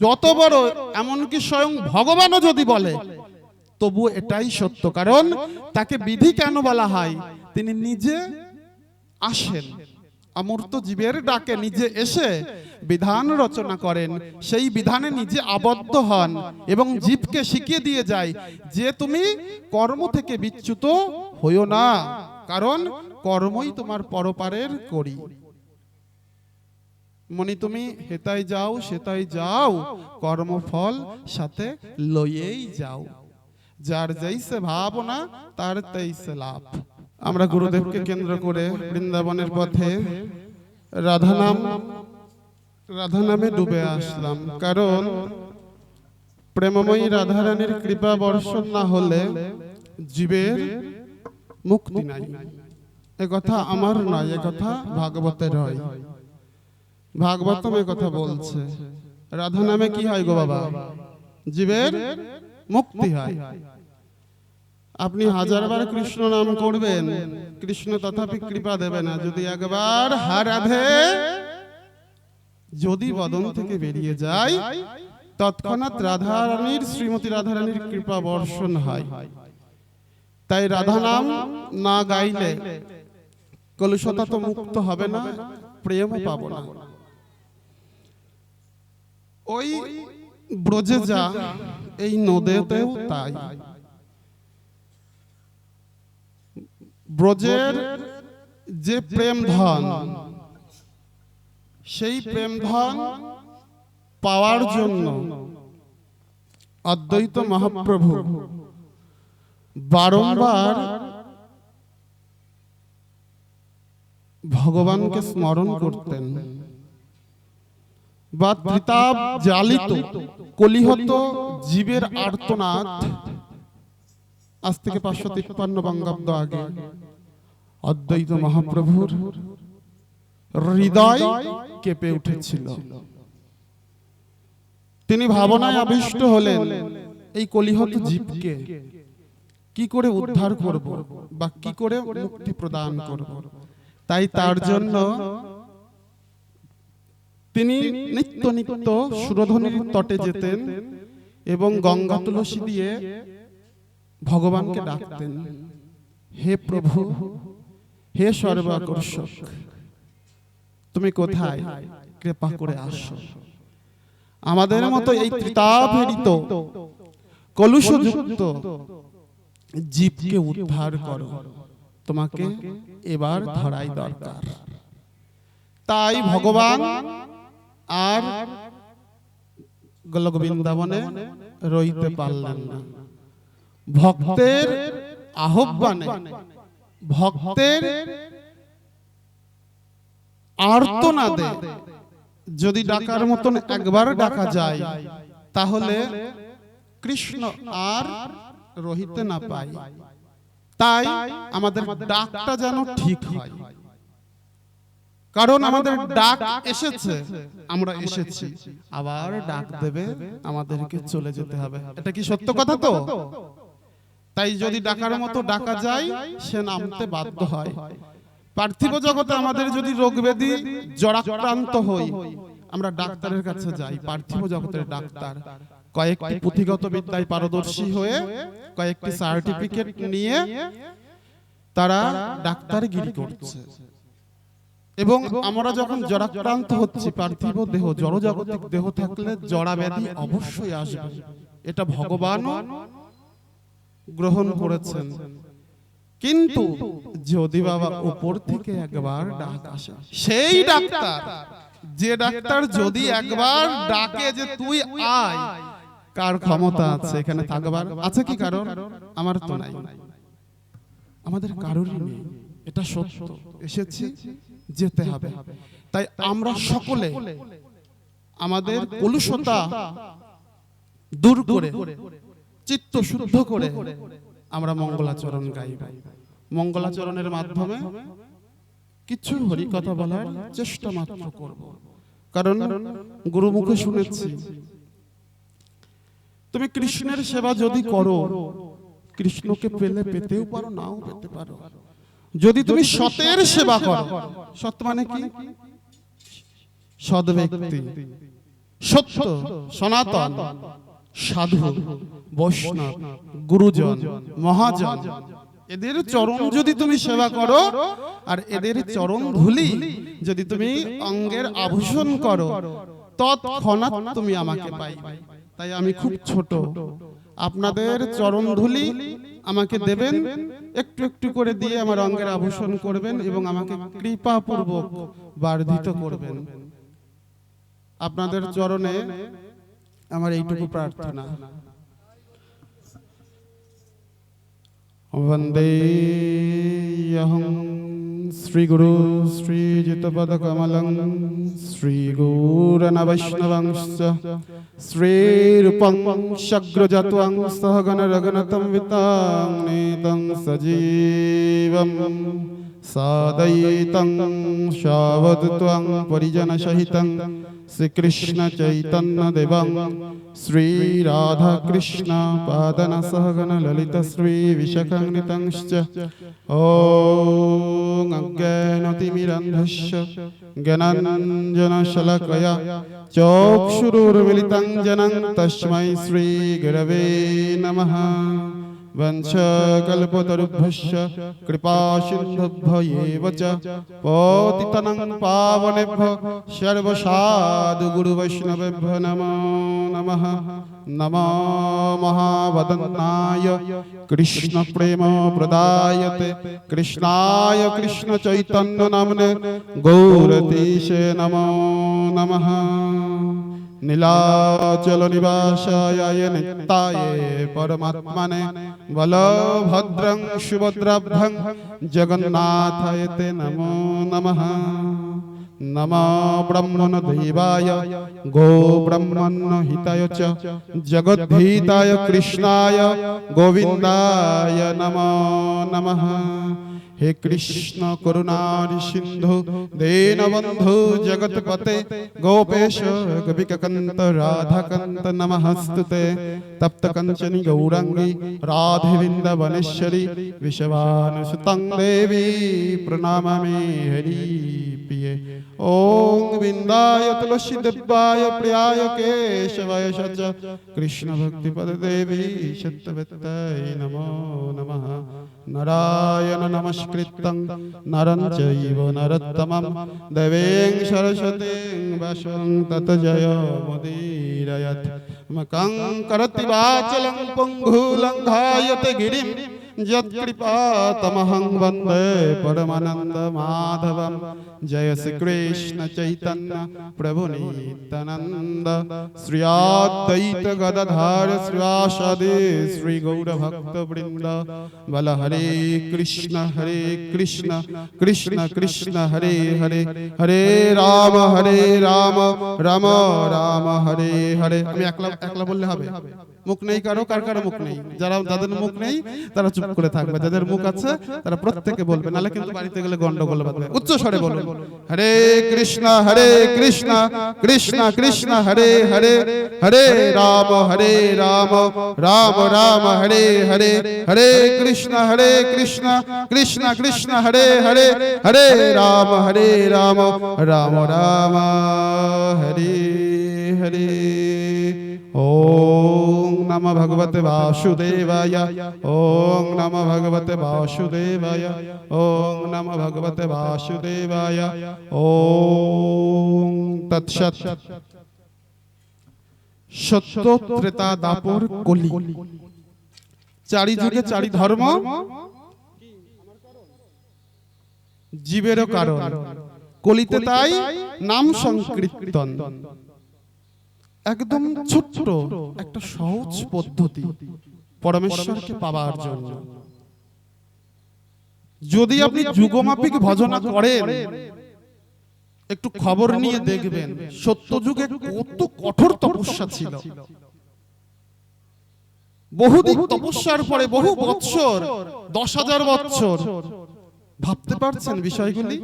যত বড়, এমনকি স্বয়ং ভগবানও যদি বলে তবু এটাই সত্য। কারণ তাকে বিধি কেন বলা হয়? তিনি নিজে আসেন, অমূর্ত জীবের ডাকে নিজে এসে বিধান রচনা করেন, সেই বিধানে নিজে আবদ্ধ হন এবং জীবকে শিখিয়ে দিয়ে যায় যে তুমি কর্ম থেকে বিচ্যুত হইও না, কারণ কর্মই তোমার পরপারের করি। মনি তুমি হেতাই যাও সেতাই যাও, কর্মফল সাথে লইয়েই যাও, যার যাইছে ভাবনা তার তাইছে লাভ। আমরা গুরুদেবকে কেন্দ্র করে বৃন্দাবনের পথে রাধা নামে ডুবে আসলাম। কারণ প্রেমময়ী রাধারানীর কৃপা বর্ষণ না হলে জীবের মুক্তি নাই। এ কথা আমার নয়, এ কথা ভাগবতের হয়। ভাগবতম এ কথা বলছে। রাধা নামে কি হয় গো বাবা? জীবের মুক্তি হয়। আপনি হাজারবার কৃষ্ণ নাম করবেন, কৃষ্ণ তথাপি কৃপা দেবে না। যদি একবার হা রাধে যদি বদন থেকে বেরিয়ে যায়, তৎক্ষণাৎ রাধারানীর, শ্রীমতী রাধারানীর কৃপা বর্ষণ হয়। তাই রাধা নাম না গাইলে কলুষতা তো মুক্ত হবে না, প্রেমও পাবো না। ওই ব্রজে যা, এই নদেতেও তাই। ব্রজের যে প্রেম ধন, সেই প্রেম ধন পাওয়ার জন্য অদ্বৈত মহাপ্রভু বারংবার ভগবানকে স্মরণ করতেন। বা ত্রিতাপ জ্বালিত কলিহত জীবের আর্তনাদ, আজ থেকে 553 বঙ্গাব্দ আগে অদ্বৈত মহাপ্রভুর হৃদয় কেঁপে উঠেছিল। তিনি ভাবনায় আবিষ্ট হলেন, এই কলিহত জীবকে কি করে উদ্ধার করব বা কি করে মুক্তি প্রদান করব। তাই তার জন্য তিনি নিত্য নিত্য সুরধনির তটে যেতেন এবং গঙ্গা তুলসী দিয়ে ভগবানকে ডাকতেন, হে প্রভু, হে সর্বাকর্ষক, তুমি কোথায়? কৃপা করে আসো। আমাদের মতো এই ত্রিতাপেরিত কলুষযুক্ত জীবকে উদ্ধার করো, তোমাকে এবার ধরাই দরকার। তাই ভগবান আর গোলক বৃন্দাবনে রইতে পারলেন না। ভক্তের আহ্বানে, ভক্তের আর্তনাদে যদি ডাকার মতন একবার ডাকা যায়, তাহলে কৃষ্ণ আর রহিতে না পায়। তাই আমাদের ডাকটা যেন ঠিক হয়, কারণ আমাদের ডাক এসেছে, আমরা এসেছি, আবার ডাক দেবে, আমাদেরকে চলে যেতে হবে। এটা কি সত্য কথা? তো তাই যদি ডাকার মতো ডাকা যায়, সে নামতে বাধ্য হয়। পার্থিব জগতে আমাদের যদি রোগ ব্যাধি জড়াক্রান্ত হই, আমরা ডাক্তারের কাছে যাই। পার্থিব জগতের ডাক্তার কয়েকটি পুঁথিগত বিদ্যায় পারদর্শী হয়ে, কয়েকটি সার্টিফিকেট নিয়ে তারা ডাক্তারগিরি করছে। এবং আমরা যখন জড়াক্রান্ত হচ্ছি, পার্থিব দেহ, জড়জাগতিক দেহ থাকলে জড়া ব্যাধি অবশ্যই আসবে। এটা ভগবানও গ্রহণ করেছেন। কিন্তু যদি বাবা উপর থেকে একবার ডাক আসে, সেই ডাক্তার, যে ডাক্তার যদি একবার ডাকে যে তুই আয়, কার ক্ষমতা আছে এখানে থাকবার? আছে কি কারণ? আমার তো নাই, আমাদের কারোরই নেই। এটা সত্য, এসেছি, যেতে হবে। তাই আমরা সকলে আমাদের কলুষতা দূর করে, চিত্ত শুদ্ধ করে আমরা মঙ্গলাচরণ গাইব। মঙ্গলাচরণের মাধ্যমে কিছু হরি কথা বলার চেষ্টা মাত্র করব। কারণ গুরুমুখে শুনেছি, তুমি কৃষ্ণের সেবা যদি করো, কৃষ্ণকে পেলে পেতেও পারো, নাও পেতে পারো। যদি তুমি সতের সেবা করো, সৎ মানে কি? সৎ ব্যক্তি, সত্য, সনাতন, সাধু, বৈষ্ণব, গুরুজন, মহাজন, এদের চরণ যদি তুমি সেবা করো আর এদের চরণ ধুলি যদি তুমি অঙ্গের আভূষণ করো, তৎক্ষণাৎ তুমি আমাকে পাইবে। তাই আমি খুব ছোট, আপনাদের চরণ ধুলি আমাকে দেবেন, একটু একটু করে দিয়ে আমার অঙ্গের আভূষণ করবেন এবং আমাকে কৃপাপূর্বক বর্ধিত করবেন। আপনাদের চরণে আমার এইটুকু প্রার্থনা। বন্দেহং শ্রী গুরু শ্রীযুত পদ কমলং শ্রী গৌরন বৈষ্ণবংশ শ্রীরূপং শগ্রজাত্বং সহগণ রঘুনাথং বিতাং নেতং সজীবম সাদয়িতং শাবদত্বং পরিজন সহিতং শ্রীকৃষ্ণ চৈতন্য দেবং শ্রী রাধা কৃষ্ণ পাদন সহগণ ললিত শ্রী বিশাখান্বিতংশ্চ ওং অজ্ঞানতিমিরন্ধস্য জ্ঞানাঞ্জন শলাকয়া চক্ষুरुर्मिलितं येन तस्मै श्री गुरवे नमः। वंशकल्पतरुभ्यश्च कृपासिन्धुभ्यो एव च पतितानां पावनेभ्यो सर्वसाधु गुरुवैष्णवेभ्यो नमो नमः। नमो महावदन्नाय कृष्णप्रेम प्रदायते कृष्णाय कृष्णचैतन्य नाम्ने गौरतीशे नमो नमः। नीलाचल निवासाय नित्याय परमात्मने बलभद्रं सुभद्राभ्यां जगन्नाथाय ते नमो नमः। नमो ब्रह्मण देवाय गो ब्रह्मण हिताय च जगद्धिताय कृष्णाय गोविन्दाय नमो नमः। हे कृष्ण करुणारि सिंधु दीनबंधु जगतपते गोपेश गोपिकान्त राधाकान्त नमस्तुते। तप्त कंचनी गौरांगी राधे वृंदावनेश्वरी विश्वानुसुतं देवी प्रणमामि हरि प्रिये। ओम विंदाय तुलसी देवाय प्रियाय केशवाय सच कृष्ण भक्ति पद देवी सत्यवत्ताय नमो नमः। नारायण नमस्कृतं नरं चैव नरोत्तमं देवीं सरस्वतीं व्यासं ततो जयमुदीरयेत्। मकं करोति वाचालं पङ्गुलङ्घयते गिरिं यत्कृपातमहं वन्दे परमानन्दमाधवं। जय श्री कृष्ण चैतन्य प्रभु नित्यानंद श्री अद्वैत गदाधर श्रीवासादि श्री गौर भक्त वृंद। बल हरे कृष्ण कृष्ण कृष्ण हरे हरे हरे राम राम राम हरे हरे। আমি একলা বললে হবে? মুখ নেই কারো? কার কারো মুখ নেই? যাদের মুখ নেই তারা চুপ করে থাকবে, যাদের মুখ আছে তারা প্রত্যেকে বলবে, নালে কিন্তু বাড়িতে গেলে গন্ডগোল বাঁধবে। উচ্চ স্বরে বলবে হরে কৃষ্ণ কৃষ্ণ কৃষ্ণ হরে হরে হরে রাম রাম রাম হরে হরে হরে কৃষ্ণ কৃষ্ণ কৃষ্ণ হরে হরে হরে রাম রাম রাম হরে হরে। ओम नमः भगवते वासुदेवाय ओम नमः भगवते वासुदेवाय ओम नमः भगवते वासुदेवाय ओम तत्सत्। सत्य त्रेता दापर कलि चारि जुगे चारि धर्म जीवेर कारण कलिते ताई नाम संकीर्तन। একদম ছোট্ট একটা সহজ পদ্ধতি পরমেশ্বরকে পাওয়ার জন্য। যদি আপনি যুগমাপিক ভজনা করেন, একটু খবর নিয়ে দেখবেন সত্য যুগে কত কঠোর তপস্যা ছিল। বহুদিন তপস্যার পরে বহু বৎসর 10,000 বৎসর, ভাবতে পারছেন বিষয়গুলি?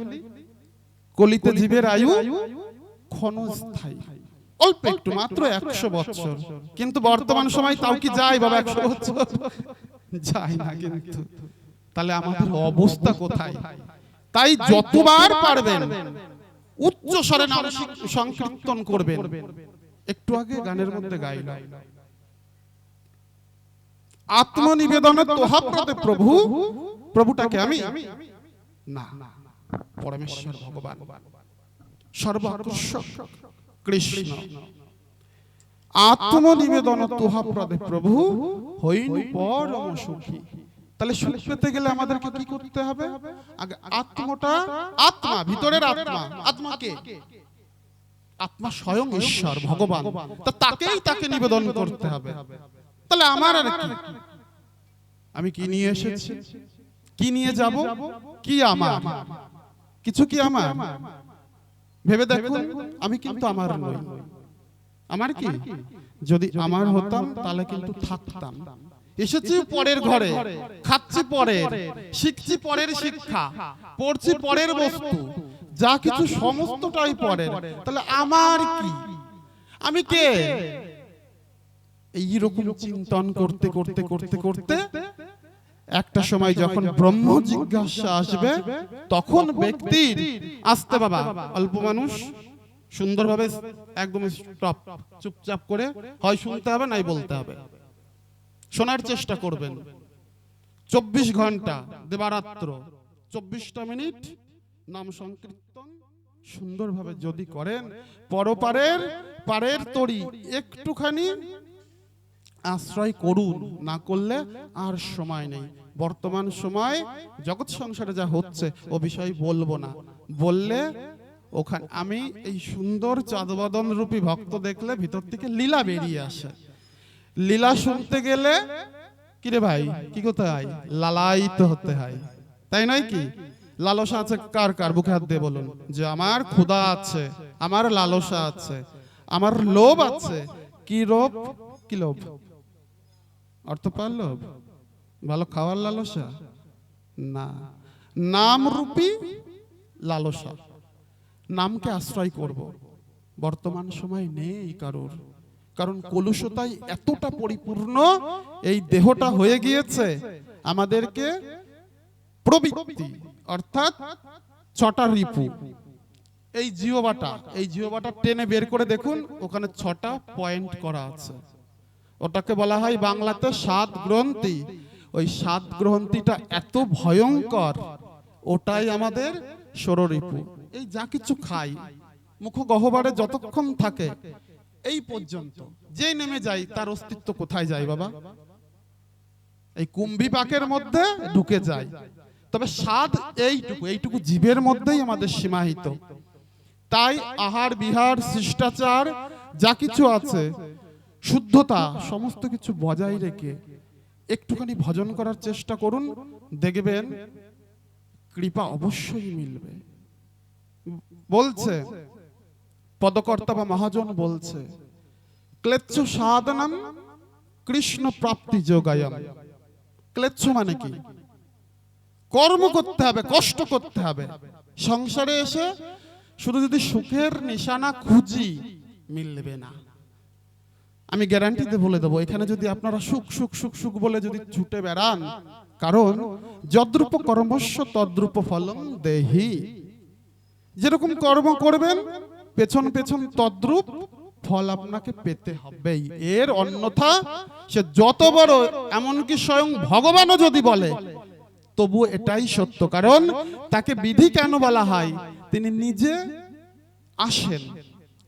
কলিতে জীবের আয়ু ক্ষণস্থায়ী, অল্প একটু, মাত্র 100 বছর। কিন্তু বর্তমান সময় তাও কি যায় বাবা 100 বছর? যায় না কিন্তু। তাহলে আমাদের অবস্থা কোথায়? তাই যতবার পারবেন উচ্চ স্বরে নাম সংকীর্তন করবেন। একটু আগে গানের মধ্যে গাইলাম, আত্মনিবেদনে তোহাপ্রদে প্রভু। প্রভুটাকে আমি না, পরমেশ্বর ভগবান, সর্বাকর্ষক কৃষ্ণ। আত্মনিবেদন তোহাপ্রদে প্রভু হইনু পরম সুখী। তাহলে সুখ পেতে গেলে আমাদেরকে কি করতে হবে? আগে আত্মটা, আত্মা, ভিতরের আত্মা। আত্মাকে, আত্মা স্বয়ং ঈশ্বর ভগবান, তাকে নিবেদন করতে হবে। তাহলে আমার আর কি? আমি কি নিয়ে এসেছি, কি নিয়ে যাব, কি আমার? কিছু কি আমার? ভেবে দেখুন, আমি কিন্তু আমার নই। আমার কি? যদি আমার হতাম তাহলে কিন্তু থাকতাম। এসেছি পরের ঘরে, খাচ্ছি পরের, শিখছি পরের শিক্ষা, পড়ছি পরের বস্তু, যা কিছু সমস্তটাই পরের। তাহলে আমার কি? আমি কে? এইরকম চিন্তন করতে করতে করতে করতে একটা সময় যখন ব্রহ্ম জিজ্ঞাসা আসবে, তখন ব্যক্তির আসতে, বাবা অল্প মানুষ, সুন্দরভাবে একদম স্টপ, চুপচাপ করে হয় শুনতে হবে নাই বলতে হবে, শোনার চেষ্টা করবেন। 24 ঘন্টা দেবারাত্র 24টা মিনিট নাম সংকীর্তন সুন্দরভাবে যদি করেন, পরপারের পারের তরি একটুখানি আশ্রয় করুন, না করলে আর সময় নেই। বর্তমান সময় জগৎ সংসারে যা হচ্ছে ও বিষয় বলবো না, বললে ওখানে আমি এই সুন্দর চাঁদবদন রূপী ভক্ত দেখলে ভিতর থেকে লীলা বেরিয়ে আসে। লীলা শুনতে গেলে কিরে ভাই, কি কোথায় লালায়িত হতে হয়, তাই নয় কি? লালসা আছে কার কার? বুকে হাত দিয়ে বলুন যে আমার ক্ষুধা আছে, আমার লালসা আছে, আমার লোভ আছে। কি লোভ? কি লোভ? অর্থপাল লোভ? ভালো খাওয়ার লালসা না, নামরূপী লালসা। নামকে আশ্রয় করব, বর্তমান সময় নেই কারোর। কারণ কলুষতাই এতটা পরিপূর্ণ, এই দেহটা হয়ে গিয়েছে আমাদেরকে প্রবৃত্তি, অর্থাৎ 6টা রিপু। এই জিহ্বাটা টেনে বের করে দেখুন, ওখানে 6টা পয়েন্ট করা আছে। ওটাকে বলা হয় বাংলাতে 7 গ্রন্থি। ওই 7 গ্রন্থিটা এত ভয়ঙ্কর, ওটাই আমাদের ষড়রিপু। এই যা কিছু খাই, মুখ গহ্বরে যতক্ষণ থাকে এই পর্যন্ত, যে নেমে যায় তার অস্তিত্ব কোথায় যায় বাবা? এই কুম্ভী পাকের মধ্যে ঢুকে যায়। তবে স্বাদ এইটুকু জীবের মধ্যেই আমাদের সীমাহিত। তাই আহার বিহার শিষ্টাচার যা কিছু আছে, শুদ্ধতা, সমস্ত কিছু বজায় রেখে একটুখানি ভজন করার চেষ্টা করুন, দেখবেন কৃপা অবশ্যই মিলবে। বলছে পদকর্তা বা মহাজন বলছে, ক্লেচ্ছ সাধনম কৃষ্ণ প্রাপ্তি যোগায়ম। ক্লেচ্ছ মানে কি? কর্ম করতে হবে, কষ্ট করতে হবে। সংসারে এসে শুধু যদি সুখের নিশানা খুঁজি, মিলবে না। আমি গ্যারান্টিতে বলে দেবো, এখানে যদি আপনারা সুখ সুখ সুখ সুখ বলে যদি ছুটে বেড়ান, কারণ যদ্রূপ কর্মস্য তদ্রূপ ফলং দেহি। যেরকম কর্ম করবেন পেছন পেছন তদ্রূপ ফল আপনাকে পেতে হবেই। এর অন্যথা সে যত বড়, এমনকি স্বয়ং ভগবানও যদি বলে, তবু এটাই সত্য। কারণ তাকে বিধি কেন বলা হয়? তিনি নিজে আসেন,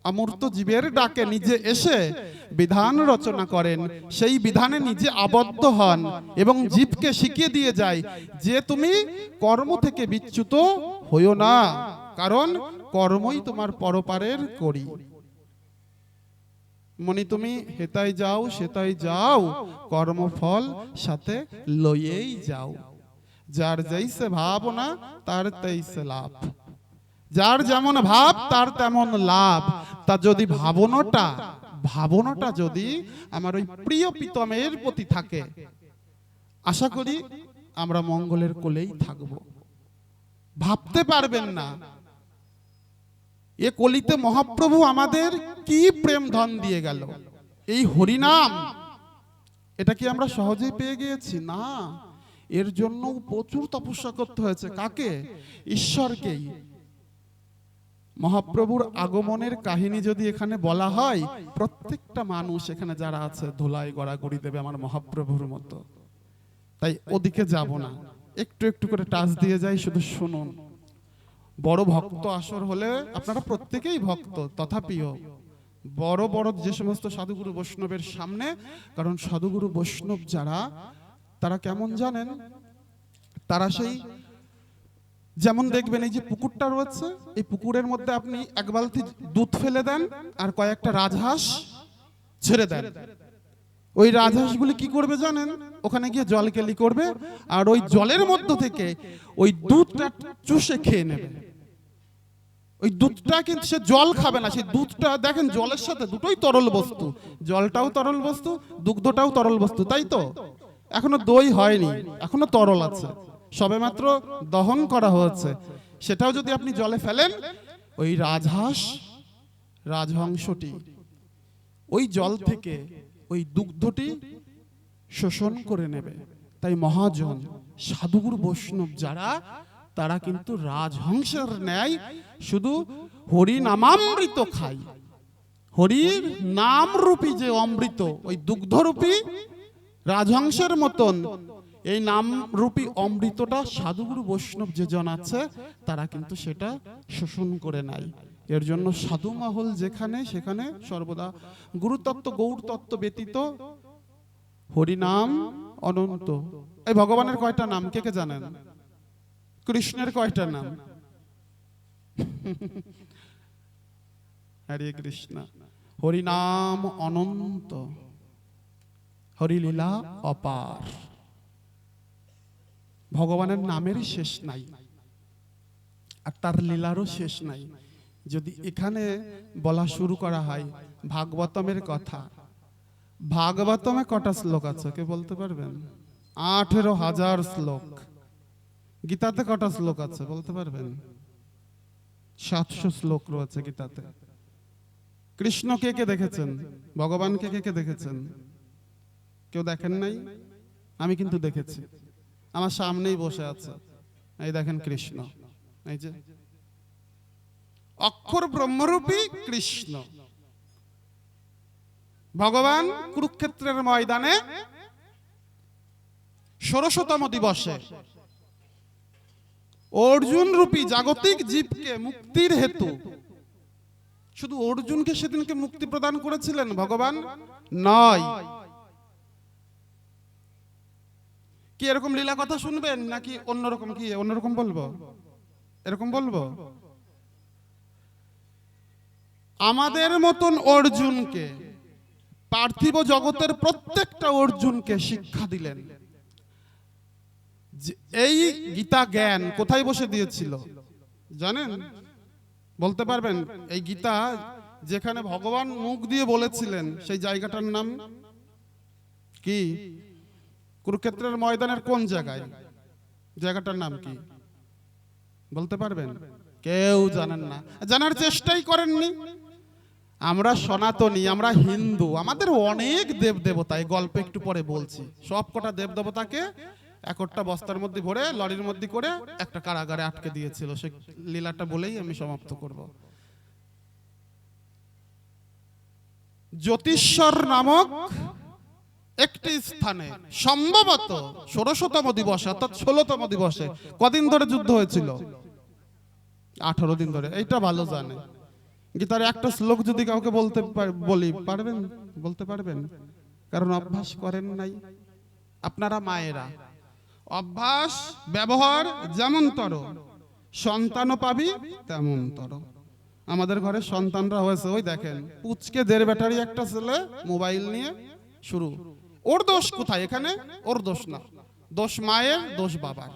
অমূর্ত জীবের ডাকে নিজে এসে বিধান রচনা করেন, সেই বিধানে নিজে আবদ্ধ হন এবং জীবকে শিখিয়ে দিয়ে যায় যে তুমি কর্ম থেকে বিচ্যুত হইও না, কারণ কর্মই তোমার পরপারের করি। মনি তুমি হেতাই যাও সেতাই যাও, কর্মফল সাথে লইয়েই যাও। যার যেইসে ভাবনা তার তেইসে লাভ। যার যেমন ভাব তার তেমন লাভ। তা যদি ভাবনাটা যদি আমার ওই প্রিয় পিতমের প্রতি থাকে, আশা করি আমরা মঙ্গলের কোলেই থাকব। ভাবতে পারবেন না এ কলিতে মহাপ্রভু আমাদের কি প্রেম ধন দিয়ে গেল। এই হরিনাম, এটা কি আমরা সহজেই পেয়ে গিয়েছি? না, এর জন্য প্রচুর তপস্যা করতে হয়েছে। কাকে? ঈশ্বরকেই। মহাপ্রভুর আগমনের কাহিনী যদি এখানে বলা হয়, প্রত্যেকটা মানুষ এখানে যারা আছে ধুলায় গড়াগড়ি দেবে আমার মহাপ্রভুর মতো। তাই ওদিকে যাব না, একটু একটু করে টাচ দিয়ে যাই, শুধু শুনুন। বড় ভক্ত আসর হলে আপনারা প্রত্যেকেই ভক্ত, তথাপিও বড় বড় যে সমস্ত সাধুগুরু বৈষ্ণবের সামনে, কারণ সাধুগুরু বৈষ্ণব যারা, তারা কেমন জানেন, তারা সেই যেমন দেখবেন এই যে পুকুরটা রয়েছে, এই পুকুরের মধ্যে আপনি এক বালতি দুধ ফেলে দেন আর কয়েকটা রাজহাঁস ছেড়ে দেন, ওই রাজহাঁসগুলি কি করবে জানেন, ওখানে গিয়ে জল কেলি করবে আর ওই জলের মধ্য থেকে ওই দুধটা চুষে খেয়ে নেবে। ওই দুধটা কিন্তু সে জল খাবে না, সেই দুধটা দেখেন জলের সাথে দুটোই তরল বস্তু, জলটাও তরল বস্তু, দুগ্ধটাও তরল বস্তু, তাই তো? এখনো দই হয়নি, এখনো তরল আছে, সবেমাত্র দহন করা হয়েছে। সেটাও যদি আপনি জলে ফেলেন, ওই রাজহংসটি ওই জল থেকে ওই দুগ্ধটি শোষণ করে নেবে। তাই মহাজন সাধুগুরু বৈষ্ণব যারা, তারা কিন্তু রাজহংসের ন্যায় শুধু হরি নামামৃত খায়। হরির নাম রূপী যে অমৃত, ওই দুগ্ধরূপী রাজহংসের মতন এই নাম রূপী অমৃতটা সাধুগুরু বৈষ্ণব যে জন আছে, তারা কিন্তু সেটা শোষণ করে নেয়। এর জন্য সাধু মহল যেখানে, সেখানে সর্বদা গুরুতত্ত্ব গৌর তত্ত্ব ব্যতীত হরিনাম অনন্ত। এই ভগবানের কয়টা নাম কে কে জানেন? কৃষ্ণের কয়টা নাম? হরে কৃষ্ণ। হরিনাম অনন্ত, হরিলীলা অপার। ভগবানের নামেরই শেষ নাই আর তার লীলারও শেষ নাই। যদি এখানে বলা শুরু করা হয় ভাগবতমের কথা, ভাগবতমে কটা শ্লোক আছে কে বলতে পারবেন? 18,000 শ্লোক। গীতাতে কটা শ্লোক আছে বলতে পারবেন? 700 শ্লোক রয়েছে গীতাতে। কৃষ্ণ কে কে দেখেছেন? ভগবানকে কে কে দেখেছেন? কেউ দেখেন নাই? আমি কিন্তু দেখেছি, আমার সামনেই বসে আছে, এই দেখেন কৃষ্ণ, এই যে অক্ষর ব্রহ্মরূপী কৃষ্ণ। ভগবান কুরুক্ষেত্রের ময়দানে 16তম দিবসে অর্জুন রূপী জাগতিক জীবকে মুক্তির হেতু, শুধু অর্জুনকে সেদিনকে মুক্তি প্রদান করেছিলেন ভগবান নয়। কি এরকম লীলা কথা শুনবেন নাকি অন্যরকম? কি অন্যরকম বলবো? এরকম বলবো? আমাদের মতন অর্জুনকে, পার্থিব জগতের প্রত্যেকটা অর্জুনকে শিক্ষা দিলেন। এই গীতা জ্ঞান কোথায় বসে দিয়েছিল জানেন? বলতে পারবেন? এই গীতা যেখানে ভগবান মুখ দিয়ে বলেছিলেন, সেই জায়গাটার নাম কি? কুরুক্ষেত্রের ময়দানের কোন জায়গায়? জায়গাটার নাম কি বলতে পারবেন? কেউ জানেন না, জানার চেষ্টাই করেননি। আমরা সনাতনী, আমরা হিন্দু, আমাদের অনেক দেব দেবতা, এই গল্প একটু পরে বলছি। সব কটা দেব দেবতাকে একটা বস্তার মধ্যে ভরে লরির মধ্যে করে একটা কারাগারে আটকে দিয়েছিল। সে লীলাটা বলেই আমি সমাপ্ত করব। জ্যোতিশ্বর নামক একটি স্থানে সম্ভবত 16তম দিবসে, অর্থাৎ 16তম দিবসে, কদিন ধরে যুদ্ধ হয়েছিল? 18 দিন ধরে। এইটা ভালো জানে। গীতার একটা শ্লোক যদি কাউকে বলতে বলি, পারবেন? বলতে পারবেন? কারণ অভ্যাস করেন নাই। আপনারা মায়েরা, অভ্যাস ব্যবহার যেমন তর, সন্তানও পাবি তেমন তর। আমাদের ঘরে সন্তানরা হয়েছে, ওই দেখেন পুচকে 1.5 ব্যাটারি একটা ছেলে মোবাইল নিয়ে শুরু। ওর দোষ কোথায় এখানে? ওর দোষ না, দোষ মায়ের, দোষ বাবার।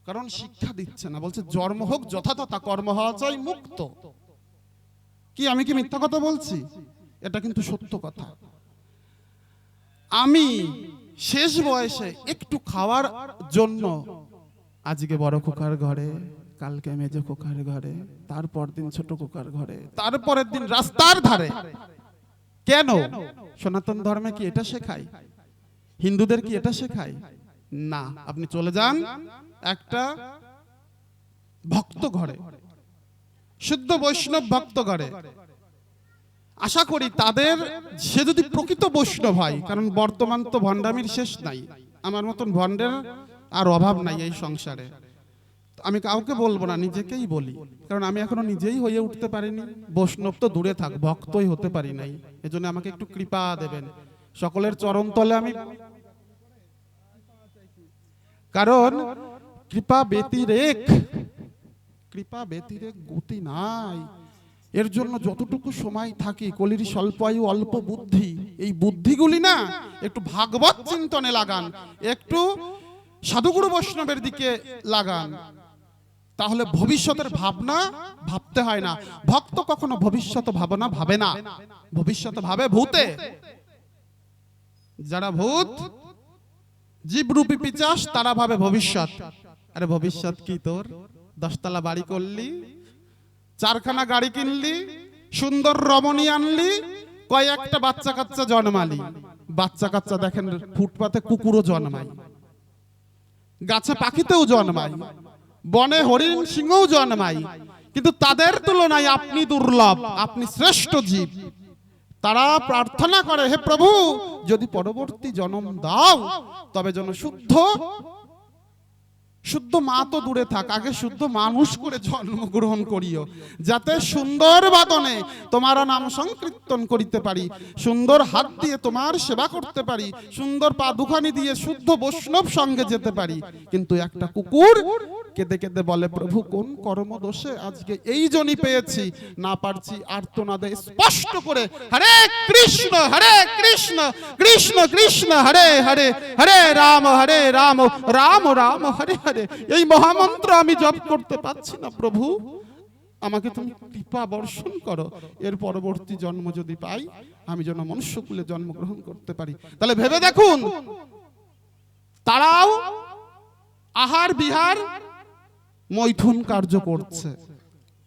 কারণ শিক্ষা দিচ্ছে না। বলছে জন্ম হোক যথাতথা, কর্ম হওয়া চাই মুক্ত। কি আমি কি মিথ্যা কথা বলছি? এটা কিন্তু সত্য কথা। আমি শেষ বয়সে একটু খাওয়ার জন্য আজকে বড় খোকার ঘরে, কালকে মেজো খোকার ঘরে, তারপর দিন ছোট খোকার ঘরে, তারপরের দিন রাস্তার ধারে। কেন? সনাতন ধর্মে কি এটা শেখায়? হিন্দুদের কি এটা শেখায়? না। আপনি চলে যান একটা ভক্ত ঘরে, শুদ্ধ বৈষ্ণব ভক্ত করে। আশা করি তাদের, সে যদি প্রকৃত বৈষ্ণব হয়, কারণ বর্তমান তো ভণ্ডামির শেষ নাই, আমার মতন ভণ্ডের আর অভাব নাই এই সংসারে। আমি কাউকে বলবো না, নিজেকেই বলি, কারণ আমি এখনো নিজেই হয়ে উঠতে পারিনি। বৈষ্ণব তো দূরে থাক, ভক্তই হতে পারি নাই। এজন্য আমাকে একটু কৃপা দেবেন, সকলের চরণ তলে আমি, কারণ কৃপা ব্যতিরেক গতি নাই। এর জন্য যতটুকু সময় থাকি, কলির স্বল্প আয়ু অল্প বুদ্ধি, এই বুদ্ধিগুলি না একটু ভাগবত চিন্তনে লাগান, একটু সাধুগুরু বৈষ্ণবের দিকে লাগান, তাহলে ভবিষ্যতের ভাবনা ভাবতে হয় না। ভক্ত কখনো ভবিষ্যৎ ভাবনা ভাবে না, ভবিষ্যৎ ভাবে ভূতে। যারা ভূত জীবরূপী পিচাস, তারা ভাবে ভবিষ্যৎ। আরে ভবিষ্যৎ কি তোর? 10 তলা বাড়ি করলি, 4খানা গাড়ি কিনলি, সুন্দর রমণী আনলি, কয়েকটা বাচ্চা কাচ্চা জন্মালি। বাচ্চা কাচ্চা দেখেন ফুটপাতে কুকুরও জন্মায়, গাছে পাখিতেও জন্মায়, বনে হরিণ সিংহও জন্মায়, কিন্তু তাদের তুলনায় আপনি দুর্লভ, আপনি শ্রেষ্ঠ জীব। তারা প্রার্থনা করে, হে প্রভু, যদি পরবর্তী জন্ম দাও তবে যেন শুদ্ধ মা তো দূরে থাক, আগে শুদ্ধ মানুষ করে জন্মগ্রহণ করিও, যাতে সুন্দর বাদনে তোমার নাম সংকীর্তন করিতে পারি, সুন্দর হাত দিয়ে তোমার সেবা করতে পারি, সুন্দর পা দুখানি দিয়ে শুদ্ধ বৈষ্ণব সঙ্গে যেতে পারি। কিন্তু একটা কুকুর কেঁদে কেঁদে বলে, প্রভু কোন কর্ম দোষে আজকে এই জনি পেয়েছি, না পারছি আর্তনাদে স্পষ্ট করে হরে কৃষ্ণ কৃষ্ণ কৃষ্ণ হরে হরে, হরে রাম রাম রাম হরে হরে, এই মহামন্ত্র আমি জপ করতে পারছি না। প্রভু আমাকে তুমি কৃপা বর্ষণ করো, এর পরবর্তী জন্ম যদি পাই আমি যেন মনুষ্যকুলে জন্মগ্রহণ করতে পারি। তাহলে ভেবে দেখুন, তারাও আহার বিহার মৈথুন কার্য করছে,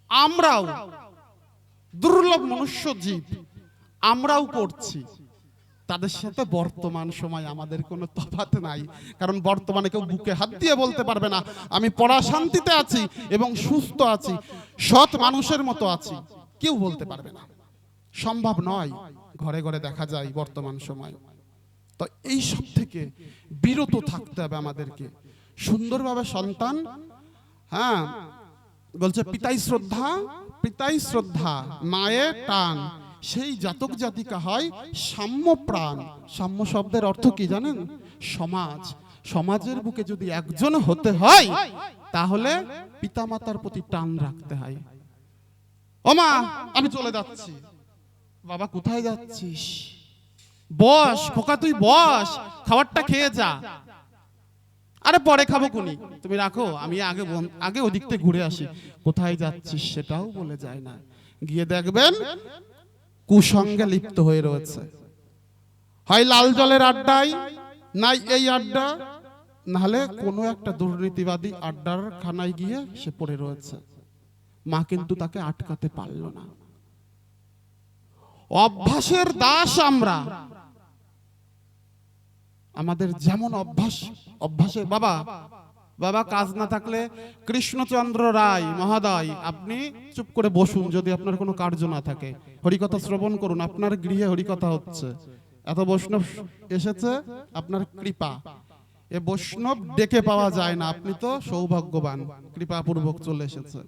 আমরাও দুর্লভ মনুষ্য জীব, আমরাও করছি। তাদের সাথে বর্তমান সময় আমাদের কোনো তফাৎ নাই, কারণ বর্তমানে কেউ বুকে হাত দিয়ে বলতে পারবে না আমি পড়া শান্তিতে আছি এবং সুস্থ আছি, সৎ মানুষের মতো আছি, কেউ বলতে পারবে না, সম্ভব নয়। ঘরে ঘরে দেখা যায় বর্তমান সময়। তো এই সব থেকে বিরত থাকতে হবে আমাদেরকে, সুন্দরভাবে সন্তান, হ্যাঁ বলছে পিতাই শ্রদ্ধা মায়ের টান, সেই জাতক জাতিকা হয় সাম্য প্রাণ। সাম্য শব্দের অর্থ কি জানেন? সমাজ। সমাজের বুকে যদি একজন হতে হয় তাহলে পিতামাতার প্রতি টান রাখতে হয়। ও মা আমি চলে যাচ্ছি। বাবা কোথায় যাচ্ছিস? বস খোকা, তুই বস, খাবারটা খেয়ে যা। আরে পরে খাবো কোনি, তুমি রাখো, আমি আগে ওদিক থেকে ঘুরে আসি। কোথায় যাচ্ছিস সেটাও বলে যায় না, গিয়ে দেখবেন কুসঙ্গে লিপ্ত হয়ে রয়েছে, হয় লাল জলের আড্ডায়, নাই এই আড্ডা, নাহলে কোনো একটা দুর্নীতিবাদী আড্ডার খানায় গিয়ে সে পড়ে রয়েছে। মা কিন্তু তাকে আটকাতে পারল না। অভ্যাসের দাস আমরা। আমাদের যেমন অভ্যাসে বাবা কাজ না থাকলে কৃষ্ণচন্দ্র রায় মহোদয় আপনি চুপ করে বসুন, যদি আপনার কোনো কার্য না থাকে, হরিকথা শ্রবণ করুন, আপনার গৃহে হরিকথা হচ্ছে, এত বৈষ্ণব এসেছে আপনার কৃপা। এ বৈষ্ণব ডেকে পাওয়া যায় না, আপনি তো সৌভাগ্যবান, কৃপাপূর্বক চলে এসেছে।